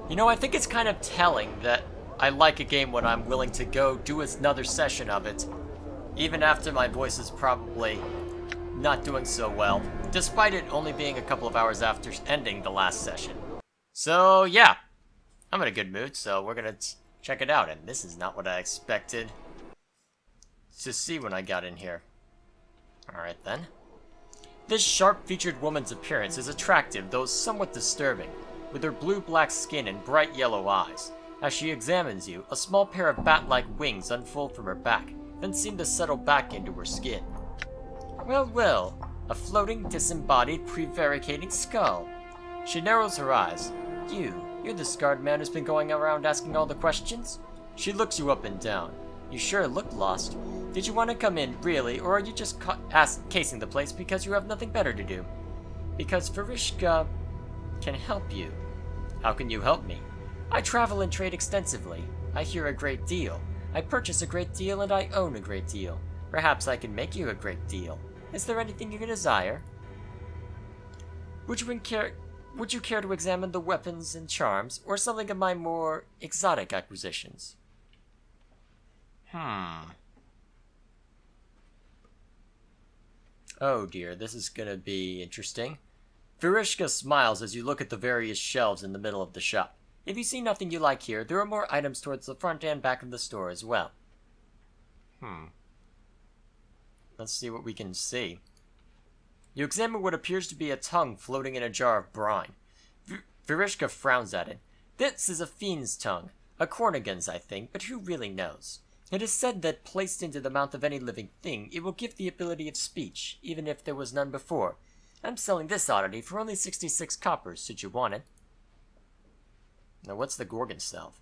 You know, I think it's kind of telling that I like a game when I'm willing to go do another session of it, even after my voice is probably not doing so well, despite it only being a couple of hours after ending the last session. So, yeah, I'm in a good mood, so we're gonna check it out, and this is not what I expected to see when I got in here. Alright then. This sharp-featured woman's appearance is attractive, though somewhat disturbing, with her blue-black skin and bright yellow eyes. As she examines you, a small pair of bat-like wings unfold from her back, then seem to settle back into her skin. Well, well, a floating, disembodied, prevaricating skull. She narrows her eyes. You're the scarred man who's been going around asking all the questions? She looks you up and down. You sure look lost. Did you want to come in, really, or are you just casing the place because you have nothing better to do? Because Farishka can help you. How can you help me? I travel and trade extensively. I hear a great deal. I purchase a great deal and I own a great deal. Perhaps I can make you a great deal. Is there anything you desire? Would you care to examine the weapons and charms, or something of my more exotic acquisitions? Oh dear, this is gonna be interesting. Farishka smiles as you look at the various shelves in the middle of the shop. If you see nothing you like here, there are more items towards the front and back of the store as well. Let's see what we can see. You examine what appears to be a tongue floating in a jar of brine. Farishka frowns at it. This is a fiend's tongue. A Cornigan's, I think, but who really knows? It is said that, placed into the mouth of any living thing, it will give the ability of speech, even if there was none before. I'm selling this oddity for only 66 coppers, should you want it. Now what's the Gorgon self?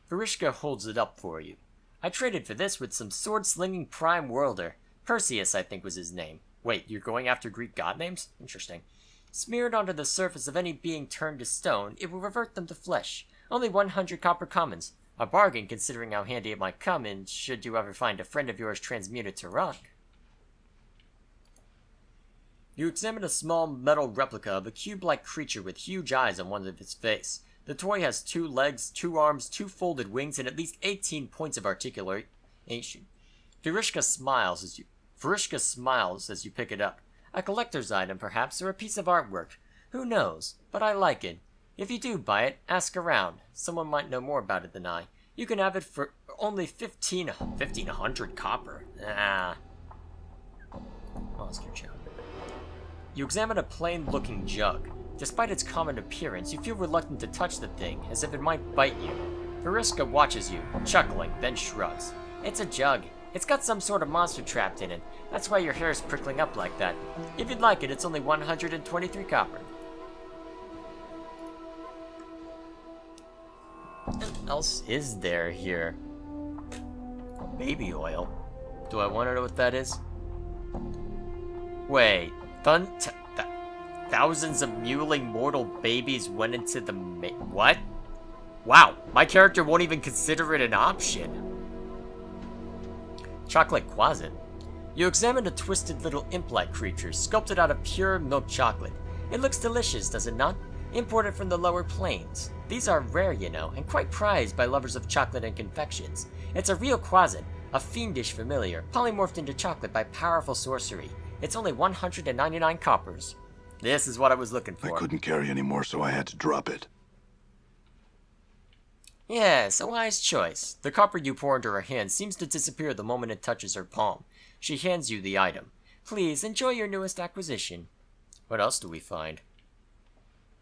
Farishka holds it up for you. I traded for this with some sword-slinging prime worlder. Perseus, I think was his name. Wait, you're going after Greek god names? Interesting. Smeared onto the surface of any being turned to stone, it will revert them to flesh. Only 100 copper commons. A bargain, considering how handy it might come in should you ever find a friend of yours transmuted to rock. You examine a small metal replica of a cube-like creature with huge eyes on one of its face. The toy has 2 legs, 2 arms, 2 folded wings, and at least 18 points of articulation. Farishka smiles as you pick it up. A collector's item, perhaps, or a piece of artwork. Who knows? But I like it. If you do buy it, ask around. Someone might know more about it than I. You can have it for only 1,500 copper. Monster jug. You examine a plain-looking jug. Despite its common appearance, you feel reluctant to touch the thing, as if it might bite you. Farishka watches you, chuckling, then shrugs. It's a jug. It's got some sort of monster trapped in it. That's why your hair is prickling up like that. If you'd like it, it's only 123 copper. What else is there here? Baby oil? Do I want to know what that is? Wait, thousands of mewling mortal babies went into the what? Wow, my character won't even consider it an option. Chocolate quasit. You examine a twisted little imp-like creature, sculpted out of pure milk chocolate. It looks delicious, does it not? Imported from the lower plains. These are rare, you know, and quite prized by lovers of chocolate and confections. It's a real quasit, a fiendish familiar, polymorphed into chocolate by powerful sorcery. It's only 199 coppers. This is what I was looking for. I couldn't carry any more, so I had to drop it. Yes, a wise choice. The copper you pour into her hand seems to disappear the moment it touches her palm. She hands you the item. Please, enjoy your newest acquisition. What else do we find?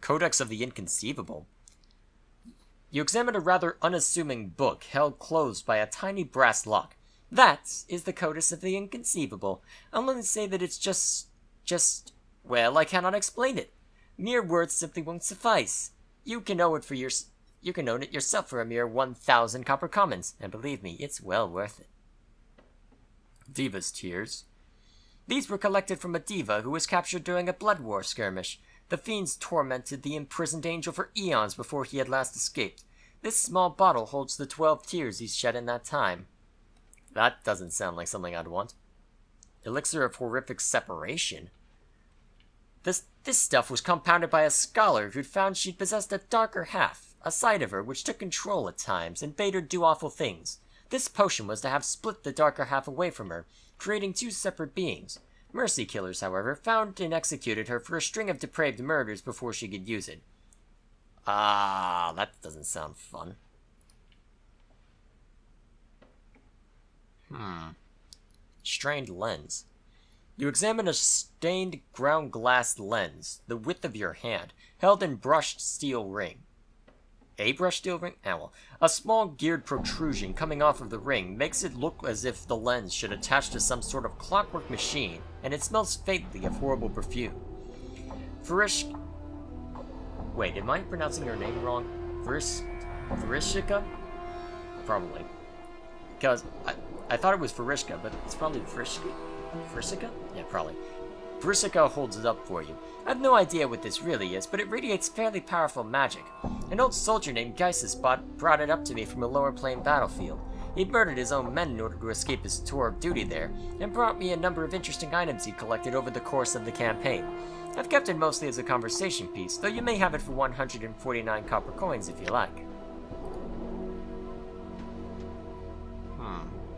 Codex of the Inconceivable. You examine a rather unassuming book held closed by a tiny brass lock. That is the Codex of the Inconceivable. I'll only say that it's well, I cannot explain it. Mere words simply won't suffice. You can own it yourself for a mere 1,000 copper commons, and believe me, it's well worth it. Diva's Tears. These were collected from a diva who was captured during a blood war skirmish. The fiends tormented the imprisoned angel for eons before he had last escaped. This small bottle holds the 12 tears he shed in that time. That doesn't sound like something I'd want. Elixir of Horrific Separation. This stuff was compounded by a scholar who'd found she'd possessed a darker half, a side of her which took control at times and bade her do awful things. This potion was to have split the darker half away from her, creating two separate beings. Mercy killers, however, found and executed her for a string of depraved murders before she could use it. Ah, that doesn't sound fun. Strained lens. You examine a stained ground glass lens, the width of your hand, held in brushed steel ring. A brushed steel ring? Ah, well. A small geared protrusion coming off of the ring makes it look as if the lens should attach to some sort of clockwork machine, and it smells faintly of horrible perfume. Wait, am I pronouncing your name wrong? Farishika? Probably. Because I thought it was Farishka, but it's probably Farishika? Yeah, probably. Farishika holds it up for you. I have no idea what this really is, but it radiates fairly powerful magic. An old soldier named Geisis brought it up to me from a lower plane battlefield. He'd murdered his own men in order to escape his tour of duty there, and brought me a number of interesting items he'd collected over the course of the campaign. I've kept it mostly as a conversation piece, though you may have it for 149 copper coins if you like.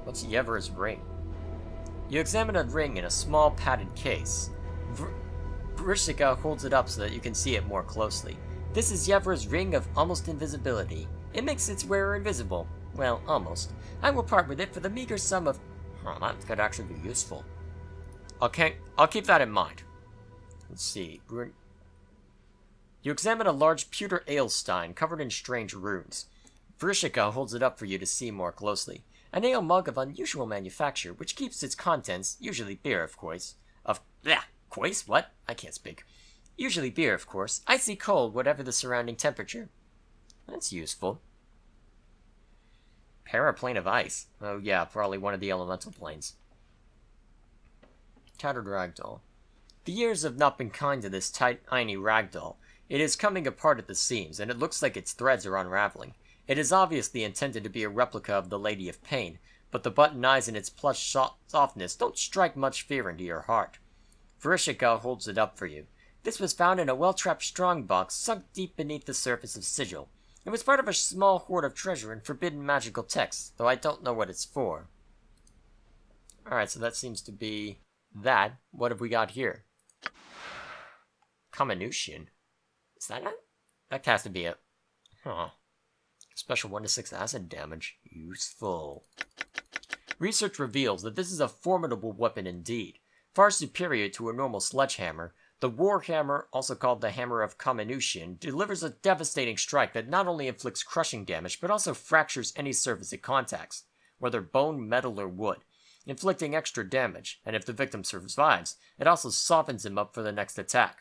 What's Yevra's ring? You examine a ring in a small padded case. Vrishika holds it up so that you can see it more closely. This is Yevra's ring of almost invisibility. It makes its wearer invisible. Well, almost. I will part with it for the meager sum of... that could actually be useful. Okay, I'll keep that in mind. Let's see. You examine a large pewter ale stein covered in strange runes. Vrishika holds it up for you to see more closely. An ale mug of unusual manufacture, which keeps its contents, usually beer, of course. Course? What? I can't speak. Usually beer, of course. Icy cold, whatever the surrounding temperature. That's useful. Paraplane of ice. Oh yeah, probably one of the elemental planes. Tattered ragdoll. The years have not been kind to this tiny ragdoll. It is coming apart at the seams, and it looks like its threads are unraveling. It is obviously intended to be a replica of the Lady of Pain, but the button eyes and its plush softness don't strike much fear into your heart. Verishika holds it up for you. This was found in a well-trapped strongbox sunk deep beneath the surface of Sigil. It was part of a small hoard of treasure and forbidden magical texts, though I don't know what it's for. Alright, so that seems to be that. What have we got here? Comminution. Is that it? That has to be it. Huh. Special 1-6 acid damage. Useful. Research reveals that this is a formidable weapon indeed. Far superior to a normal sledgehammer, the Warhammer, also called the Hammer of Comminution, delivers a devastating strike that not only inflicts crushing damage, but also fractures any surface it contacts, whether bone, metal, or wood, inflicting extra damage, and if the victim survives, it also softens him up for the next attack.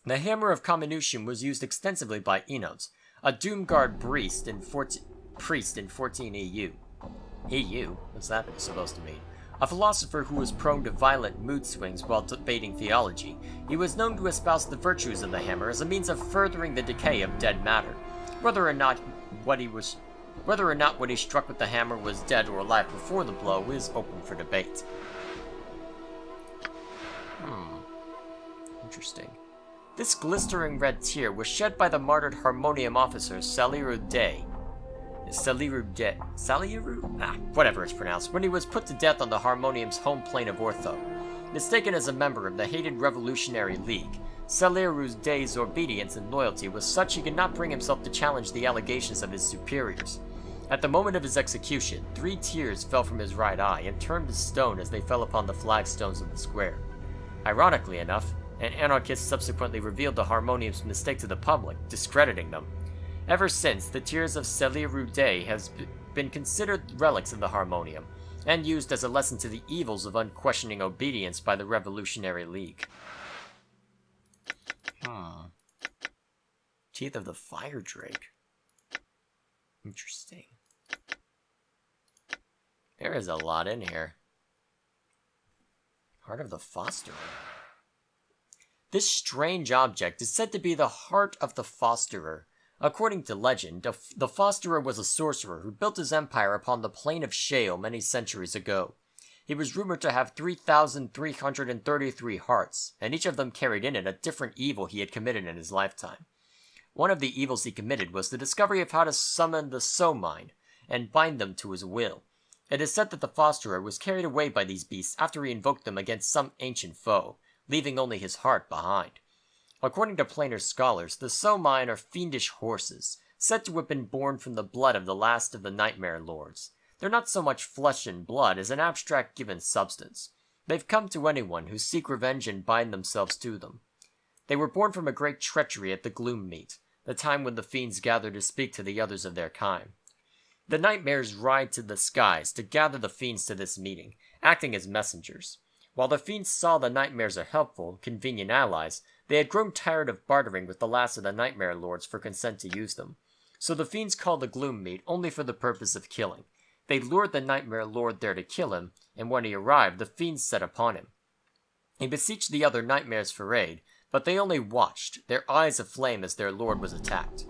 The Hammer of Comminution was used extensively by Enotes, a Doomguard priest in 14 EU. EU? What's that supposed to mean? A philosopher who was prone to violent mood swings while debating theology. He was known to espouse the virtues of the hammer as a means of furthering the decay of dead matter. Whether or not what he struck with the hammer was dead or alive before the blow is open for debate. Interesting. This glistering red tear was shed by the martyred Harmonium officer Saliru Day. Whatever it's pronounced, when he was put to death on the Harmonium's home plane of Ortho. Mistaken as a member of the hated Revolutionary League, Saliru Day's obedience and loyalty was such he could not bring himself to challenge the allegations of his superiors. At the moment of his execution, 3 tears fell from his right eye and turned to stone as they fell upon the flagstones of the square. Ironically enough, an anarchist subsequently revealed the Harmonium's mistake to the public, discrediting them. Ever since, the tears of Saliru Day has been considered relics of the Harmonium, and used as a lesson to the evils of unquestioning obedience by the Revolutionary League. Teeth of the Fire Drake. Interesting. There is a lot in here. Heart of the Fosterer. This strange object is said to be the Heart of the Fosterer. According to legend, the Fosterer was a sorcerer who built his empire upon the plain of Shale many centuries ago. He was rumored to have 3,333 hearts, and each of them carried in it a different evil he had committed in his lifetime. One of the evils he committed was the discovery of how to summon the soul mine and bind them to his will. It is said that the fosterer was carried away by these beasts after he invoked them against some ancient foe, leaving only his heart behind. According to planar scholars, the soul mine are fiendish horses, said to have been born from the blood of the last of the Nightmare Lords. They're not so much flesh and blood as an abstract given substance. They've come to anyone who seek revenge and bind themselves to them. They were born from a great treachery at the Gloom Meet, the time when the fiends gather to speak to the others of their kind. The nightmares ride to the skies to gather the fiends to this meeting, acting as messengers. While the fiends saw the nightmares are helpful, convenient allies, they had grown tired of bartering with the last of the Nightmare Lords for consent to use them. So the fiends called the Gloom Meet only for the purpose of killing. They lured the Nightmare Lord there to kill him, and when he arrived, the fiends set upon him. He beseeched the other nightmares for aid, but they only watched, their eyes aflame as their lord was attacked.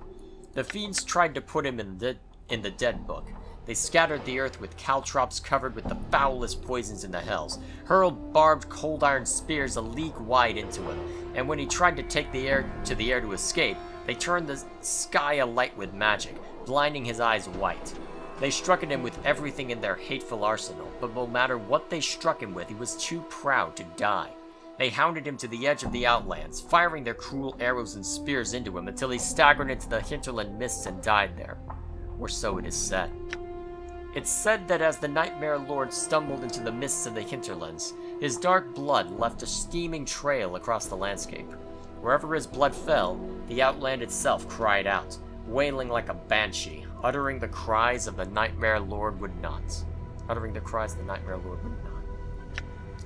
The fiends tried to put him in the dead book. They scattered the earth with caltrops covered with the foulest poisons in the hells, hurled barbed cold iron spears a league wide into him, and when he tried to take the air to escape, they turned the sky alight with magic, blinding his eyes white. They struck at him with everything in their hateful arsenal, but no matter what they struck him with, he was too proud to die. They hounded him to the edge of the Outlands, firing their cruel arrows and spears into him until he staggered into the hinterland mists and died there. Or so it is said. It's said that as the Nightmare Lord stumbled into the mists of the hinterlands, his dark blood left a steaming trail across the landscape. Wherever his blood fell, the Outland itself cried out, wailing like a banshee, uttering the cries of the Nightmare Lord would not. Uttering the cries the Nightmare Lord would not.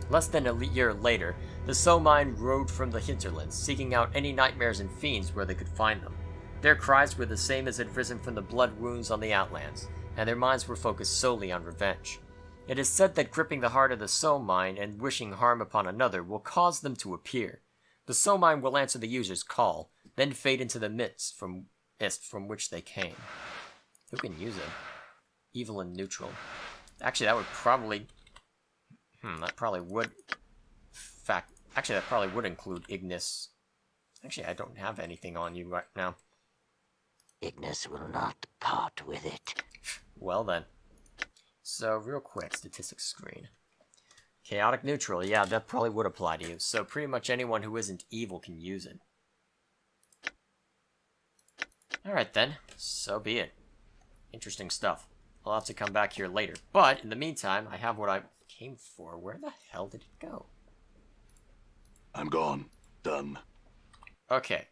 Less than a year later, the soul mine rode from the hinterlands, seeking out any nightmares and fiends where they could find them. Their cries were the same as had risen from the blood wounds on the Outlands, and their minds were focused solely on revenge. It is said that gripping the heart of the soul mine and wishing harm upon another will cause them to appear. The soul mine will answer the user's call, then fade into the mist from which they came. Who can use it? Evil and neutral. Actually, that would probably... that probably would... Actually, that probably would include Ignis. Actually, I don't have anything on you right now. Ignis will not part with it. Well then. So, real quick, statistics screen. Chaotic neutral, yeah, that probably would apply to you. So pretty much anyone who isn't evil can use it. Alright then, so be it. Interesting stuff. I'll have to come back here later. But, in the meantime, I have what I came for. Where the hell did it go? I'm gone. Done. Okay.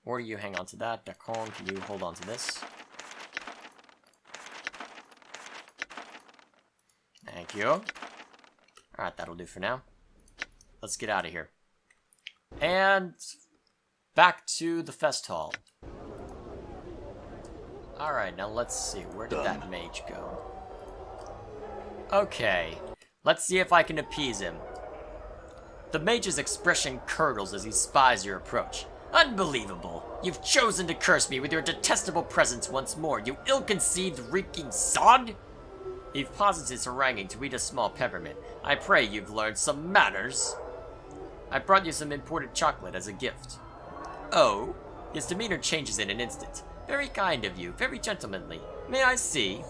Or do you hang on to that? Dacon, can you hold on to this? Thank you. Alright, that'll do for now. Let's get out of here. And back to the fest hall. Alright, now let's see. Where did that mage go? Okay. Let's see if I can appease him. The mage's expression curdles as he spies your approach. Unbelievable! You've chosen to curse me with your detestable presence once more, you ill-conceived, reeking sod! He pauses his haranguing to eat a small peppermint. I pray you've learned some manners. I brought you some imported chocolate as a gift. Oh? His demeanor changes in an instant. Very kind of you, very gentlemanly. May I see?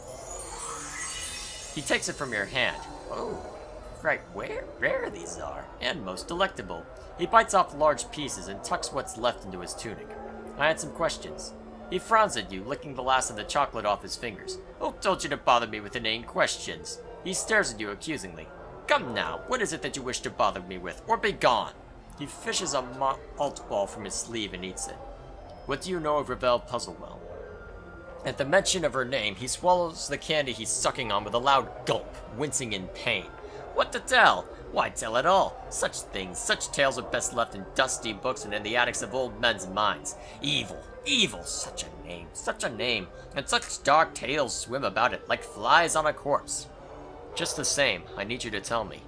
He takes it from your hand. Oh, right, where rare these are, and most delectable. He bites off large pieces and tucks what's left into his tunic. I had some questions. He frowns at you, licking the last of the chocolate off his fingers. Who told you to bother me with inane questions? He stares at you accusingly. Come now, what is it that you wish to bother me with, or be gone? He fishes a malt ball from his sleeve and eats it. What do you know of Ravel Puzzlewell? At the mention of her name, he swallows the candy he's sucking on with a loud gulp, wincing in pain. What to tell? Why tell at all? Such things, such tales are best left in dusty books and in the attics of old men's minds. Evil, evil, such a name, and such dark tales swim about it like flies on a corpse. Just the same, I need you to tell me.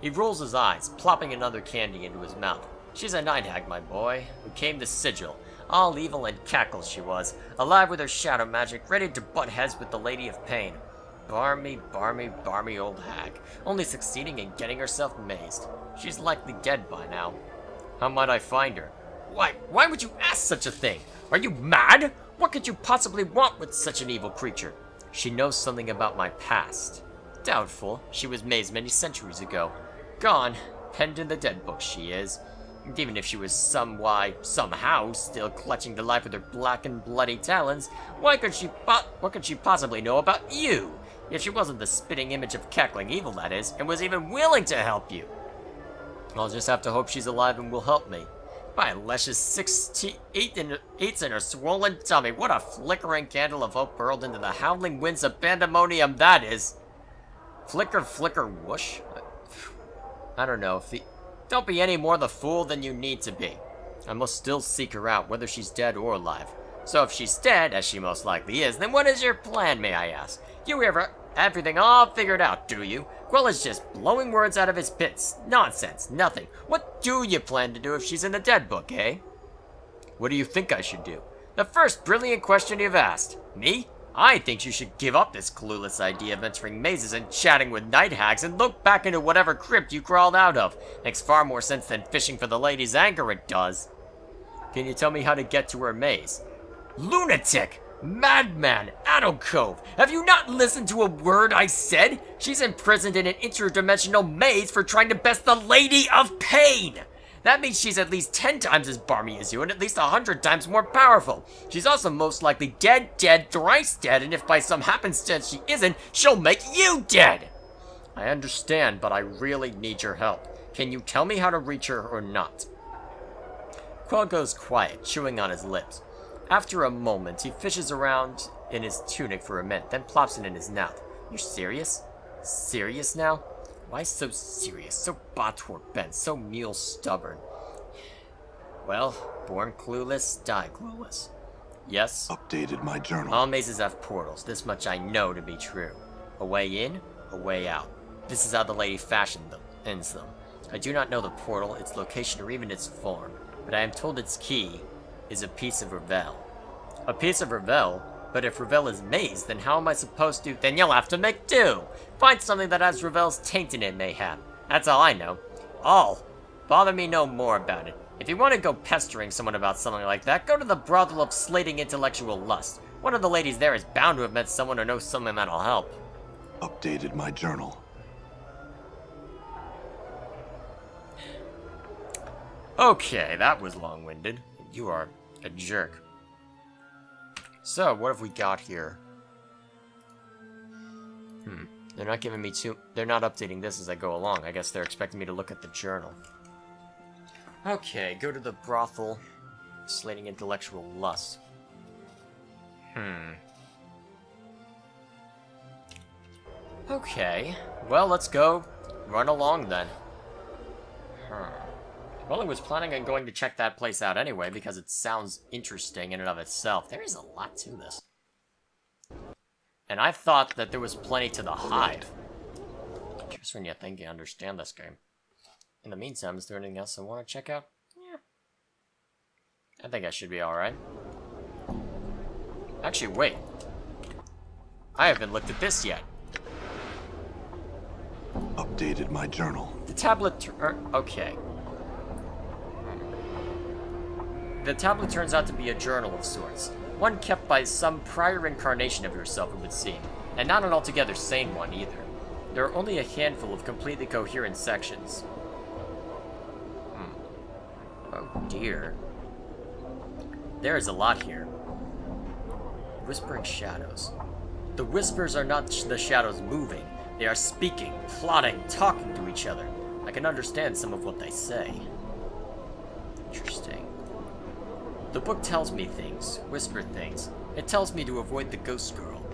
He rolls his eyes, plopping another candy into his mouth. She's a night hag, my boy, who came to Sigil. All evil and cackles she was, alive with her shadow magic, ready to butt heads with the Lady of Pain. Barmy old hag, only succeeding in getting herself mazed. She's likely dead by now. How might I find her? Why would you ask such a thing? Are you mad? What could you possibly want with such an evil creature? She knows something about my past. Doubtful. She was May's many centuries ago. Gone. Penned in the dead book she is. And even if she was somehow still clutching to life with her black and bloody talons, what could she possibly know about you? If she wasn't the spitting image of cackling evil, that is, and was even willing to help you. I'll just have to hope she's alive and will help me. My luscious 68 in her swollen tummy. What a flickering candle of hope hurled into the howling winds of pandemonium that is. Flicker, flicker, whoosh? I don't know. Don't be any more the fool than you need to be. I must still seek her out, whether she's dead or alive. So if she's dead, as she most likely is, then what is your plan, may I ask? You ever everything all figured out, do you? Quill is just blowing words out of his pits. Nonsense, nothing. What do you plan to do if she's in the dead book, eh? What do you think I should do? The first brilliant question you've asked. Me? I think you should give up this clueless idea of entering mazes and chatting with night hags and look back into whatever crypt you crawled out of. Makes far more sense than fishing for the lady's anchor, it does. Can you tell me how to get to her maze? Lunatic! Madman! Addle Cove! Have you not listened to a word I said? She's imprisoned in an interdimensional maze for trying to best the Lady of Pain! That means she's at least 10 times as barmy as you and at least 100 times more powerful. She's also most likely dead, thrice dead, and if by some happenstance she isn't, she'll make you dead! I understand, but I really need your help. Can you tell me how to reach her or not? Quill goes quiet, chewing on his lips. After a moment, he fishes around in his tunic for a mint, then plops it in his mouth. You're serious? Serious now? Why so serious, so Bator bent, so mule stubborn? Well, born clueless, die clueless. Yes? Updated my journal. All mazes have portals, this much I know to be true. A way in, a way out. This is how the lady fashioned them, ends them. I do not know the portal, its location, or even its form, but I am told its key is a piece of Ravel. A piece of Ravel? But if Ravel is maze, then how am I supposed to— Then you'll have to make do! Find something that has Ravel's taint in it, mayhap. That's all I know. All. Bother me no more about it. If you want to go pestering someone about something like that, go to the brothel of slating intellectual lust. One of the ladies there is bound to have met someone or knows someone that'll help. Updated my journal. Okay, that was long-winded. You are a jerk. So, what have we got here? They're not giving me they're not updating this as I go along. I guess they're expecting me to look at the journal. Okay, go to the brothel. Slating intellectual lust. Okay, well, let's go run along then. Well, I was planning on going to check that place out anyway, because it sounds interesting in and of itself. There is a lot to this. And I thought that there was plenty to the hive. Just when you think you understand this game. In the meantime, is there anything else I want to check out? Yeah. I think I should be alright. Actually, wait. I haven't looked at this yet. Updated my journal. The tablet... okay. The tablet turns out to be a journal of sorts. One kept by some prior incarnation of yourself, it would seem. And not an altogether sane one, either. There are only a handful of completely coherent sections. Oh dear. There is a lot here. Whispering shadows. The whispers are not the shadows moving. They are speaking, plotting, talking to each other. I can understand some of what they say. Interesting. The book tells me things, whispered things. It tells me to avoid the ghost girl.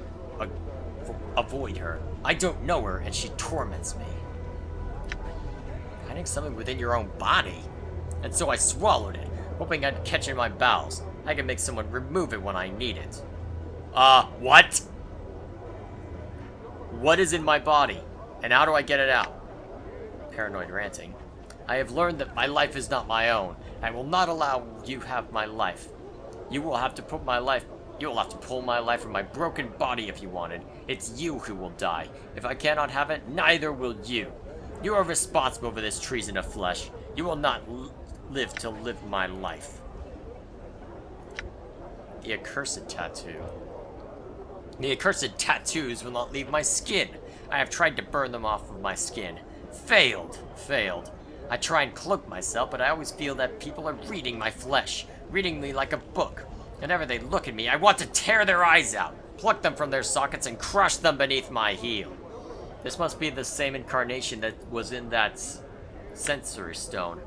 Avoid her. I don't know her, and she torments me. Hiding something within your own body. And so I swallowed it, hoping I'd catch it in my bowels. I can make someone remove it when I need it. What? What is in my body? And how do I get it out? Paranoid ranting. I have learned that my life is not my own. I will not allow you have my life. You will have to pull my life from my broken body if you want it. It's you who will die. If I cannot have it, neither will you. You are responsible for this treason of flesh. You will not live to live my life. the accursed tattoo. The accursed tattoos will not leave my skin. I have tried to burn them off of my skin. Failed. I try and cloak myself, but I always feel that people are reading my flesh, reading me like a book. Whenever they look at me, I want to tear their eyes out, pluck them from their sockets, and crush them beneath my heel. This must be the same incarnation that was in that sensory stone.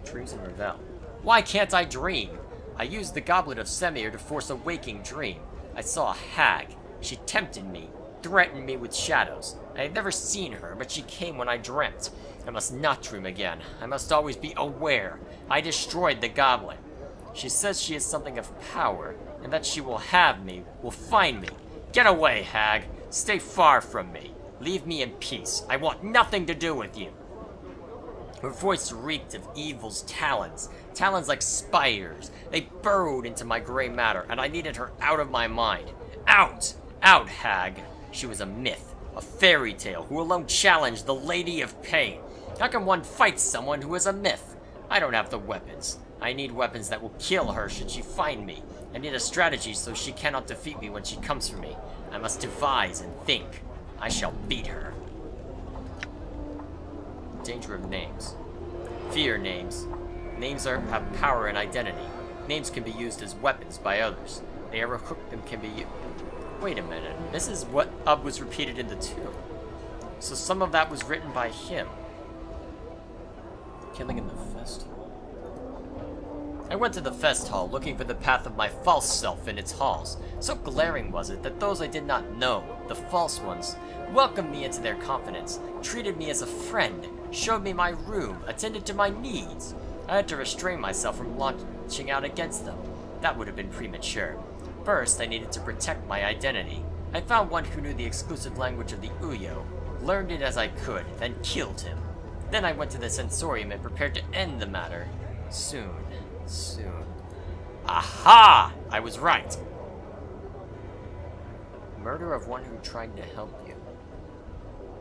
Dreams in Ravel. Why can't I dream? I used the goblet of Semir to force a waking dream. I saw a hag. She tempted me, threatened me with shadows. I had never seen her, but she came when I dreamt. I must not dream again. I must always be aware. I destroyed the goblet. She says she is something of power, and that she will have me, will find me. Get away, hag. Stay far from me. Leave me in peace. I want nothing to do with you. Her voice reeked of evil's talons. Talons like spiders. They burrowed into my gray matter, and I needed her out of my mind. Out! Out, hag! She was a myth, a fairy tale, who alone challenged the Lady of Pain. How can one fight someone who is a myth? I don't have the weapons. I need weapons that will kill her should she find me. I need a strategy so she cannot defeat me when she comes for me. I must devise and think. I shall beat her. Danger of names. Fear names. Names have power and identity. Names can be used as weapons by others. They are hooked and can be... Wait a minute. This is what was repeated in the tomb. So some of that was written by him. Killing in the fest hall. I went to the fest hall looking for the path of my false self in its halls. So glaring was it that those I did not know, the false ones, welcomed me into their confidence, treated me as a friend, showed me my room, attended to my needs. I had to restrain myself from launching out against them. That would have been premature. First, I needed to protect my identity. I found one who knew the exclusive language of the Uyo, learned it as I could, then killed him. Then I went to the sensorium and prepared to end the matter. Soon. Aha! I was right. Murder of one who tried to help you.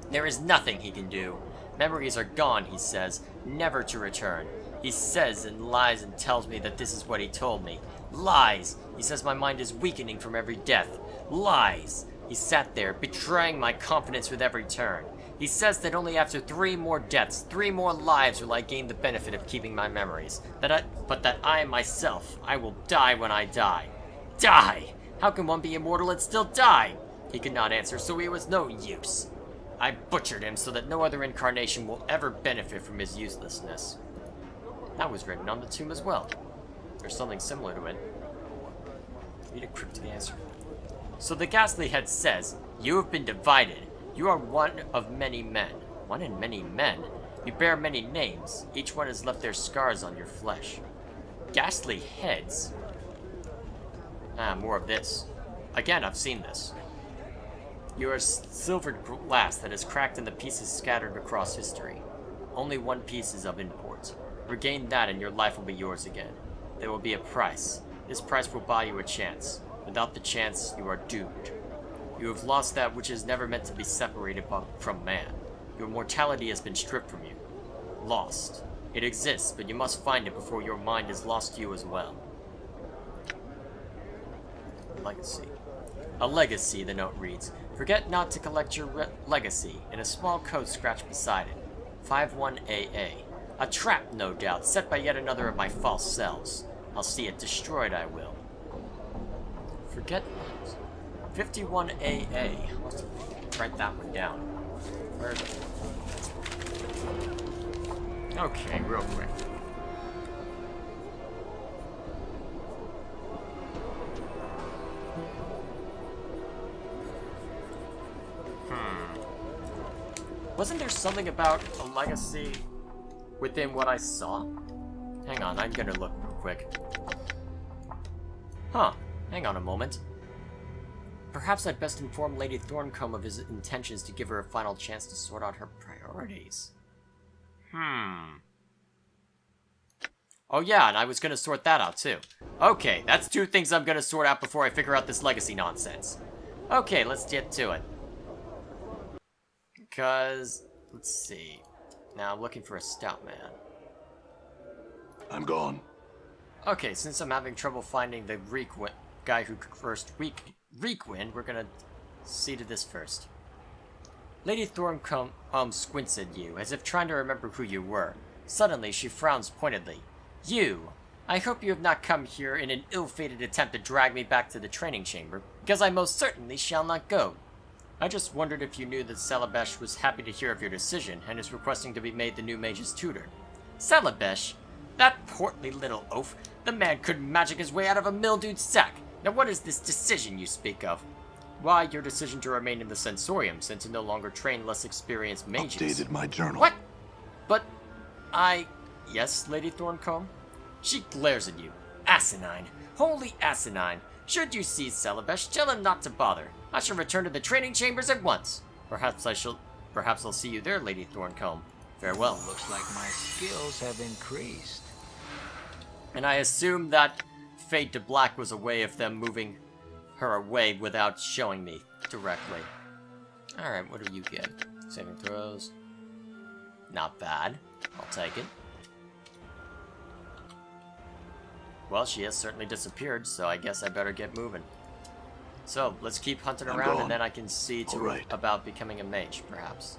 There is nothing he can do. Memories are gone, he says, never to return. He says and lies and tells me that this is what he told me. Lies! He says my mind is weakening from every death. Lies! He sat there, betraying my confidence with every turn. He says that only after 3 more deaths, 3 more lives will I gain the benefit of keeping my memories. But that I myself, I will die when I die. Die! How can one be immortal and still die? He could not answer, so he was no use. I butchered him so that no other incarnation will ever benefit from his uselessness. That was written on the tomb as well. There's something similar to it. Read a cryptic answer. So the ghastly head says, you have been divided. You are one of many men. One in many men? You bear many names. Each one has left their scars on your flesh. Ghastly heads? More of this. Again, I've seen this. You are silvered glass that is cracked and the pieces scattered across history. Only one piece is of import. Regain that and your life will be yours again. There will be a price. This price will buy you a chance. Without the chance, you are doomed. You have lost that which is never meant to be separated from man. Your mortality has been stripped from you. Lost. It exists, but you must find it before your mind has lost you as well. Legacy. A legacy, the note reads. Forget not to collect your legacy, in a small coat scratched beside it. 51AA. A trap, no doubt, set by yet another of my false selves. I'll see it destroyed, I will. Forget not. 51AA. Let's write that one down. Where is it? Okay, real quick. Wasn't there something about a legacy within what I saw? Hang on, I'm gonna look real quick. Huh, hang on a moment. Perhaps I'd best inform Lady Thorncombe of his intentions to give her a final chance to sort out her priorities. Oh yeah, and I was gonna sort that out too. Okay, that's 2 things I'm gonna sort out before I figure out this legacy nonsense. Okay, let's get to it. Because, let's see. Now I'm looking for a stout man. I'm gone. Okay, since I'm having trouble finding the guy who first Requin, we're gonna see to this first. Lady Thorncombe squints at you, as if trying to remember who you were. Suddenly, she frowns pointedly. You! I hope you have not come here in an ill-fated attempt to drag me back to the training chamber, because I most certainly shall not go. I just wondered if you knew that Salabesh was happy to hear of your decision, and is requesting to be made the new mage's tutor. Salabesh? That portly little oaf! The man could magic his way out of a mildewed sack! Now what is this decision you speak of? Why, your decision to remain in the Sensorium, since to no longer train less experienced mages. Updated my journal. What? But Yes, Lady Thorncombe? She glares at you. Asinine. Wholly asinine. Should you see Salabesh, tell him not to bother. I shall return to the training chambers at once. Perhaps I'll see you there, Lady Thorncombe. Farewell. Looks like my skills have increased. And I assume that Fade to Black was a way of them moving her away without showing me directly. Alright, what do you get? Saving throws. Not bad. I'll take it. Well, she has certainly disappeared, so I guess I better get moving. So, let's keep hunting I'm around, gone. and then I can see All right. about becoming a mage, perhaps.